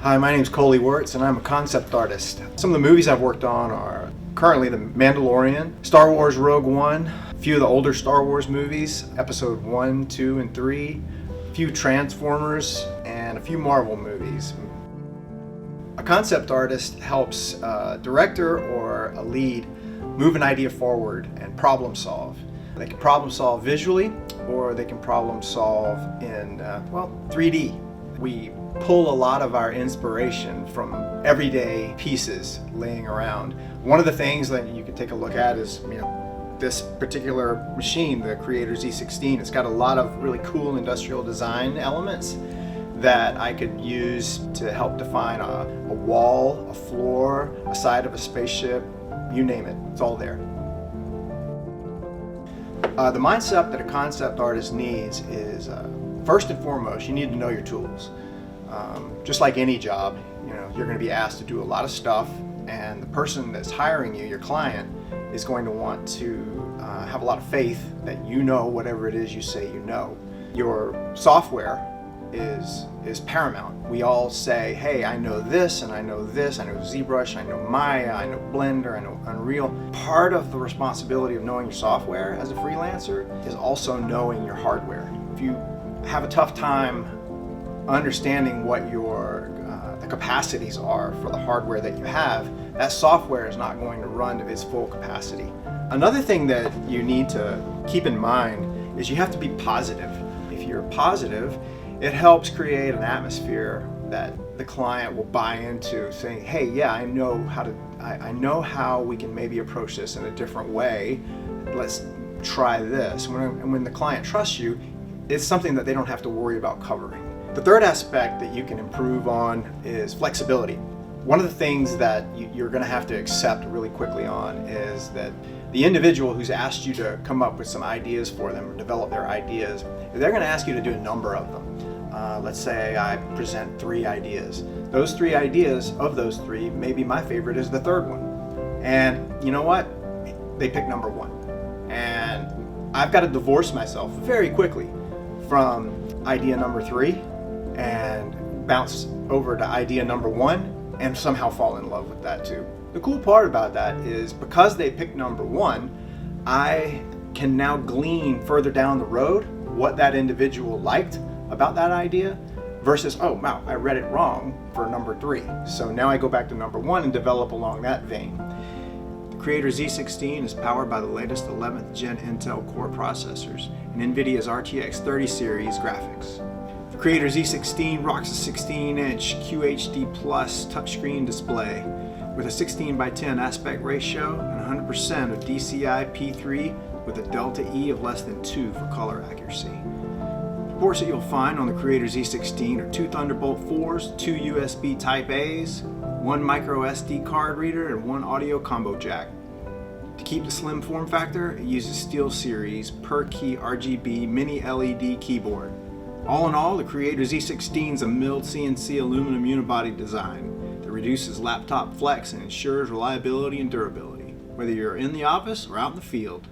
Hi, my name is Colie Wertz and I'm a concept artist. Some of the movies I've worked on are currently The Mandalorian, Star Wars Rogue One, a few of the older Star Wars movies, Episode 1, 2, and 3, a few Transformers, and a few Marvel movies. A concept artist helps a director or a lead move an idea forward and problem solve. They can problem solve visually, or they can problem solve in, 3D. We pull a lot of our inspiration from everyday pieces laying around. One of the things that you can take a look at is, this particular machine, the Creator Z16. It's got a lot of really cool industrial design elements that I could use to help define a wall, a floor, a side of a spaceship, you name it, it's all there. The mindset that a concept artist needs is, first and foremost, you need to know your tools. Just like any job, you're going to be asked to do a lot of stuff, and the person that's hiring you, your client, is going to want to have a lot of faith that you know whatever it is you say you know. Your software is paramount. We all say, hey, I know this and I know this, I know ZBrush, I know Maya, I know Blender, I know Unreal. Part of the responsibility of knowing your software as a freelancer is also knowing your hardware. If you have a tough time understanding what the capacities are for the hardware that you have, that software is not going to run to its full capacity. Another thing that you need to keep in mind is you have to be positive. If you're positive, it helps create an atmosphere that the client will buy into, saying, hey, yeah, I know how we can maybe approach this in a different way. Let's try this. And when the client trusts you, it's something that they don't have to worry about covering. The third aspect that you can improve on is flexibility. One of the things that you're going to have to accept really quickly on is that the individual who's asked you to come up with some ideas for them or develop their ideas, they're going to ask you to do a number of them. Let's say I present 3 ideas. Those 3 ideas, of those 3, maybe my favorite is the third one. And you know what? They pick number 1. And I've got to divorce myself very quickly from idea number 3 and bounce over to idea number 1 and somehow fall in love with that too. The cool part about that is because they picked number 1, I can now glean further down the road what that individual liked about that idea versus, oh wow, I read it wrong for number 3. So now I go back to number 1 and develop along that vein. The Creator Z16 is powered by the latest 11th gen Intel Core processors and NVIDIA's RTX 30 series graphics. The Creator Z16 rocks a 16-inch QHD Plus touchscreen display with a 16:10 aspect ratio and 100% of DCI P3 with a delta E of less than 2 for color accuracy. Ports that you'll find on the Creator Z16 are 2 Thunderbolt 4s, 2 USB Type A's, 1 micro SD card reader, and 1 audio combo jack. To keep the slim form factor, it uses SteelSeries per key RGB mini LED keyboard. All in all, the Creator Z16 is a milled CNC aluminum unibody design that reduces laptop flex and ensures reliability and durability, whether you're in the office or out in the field.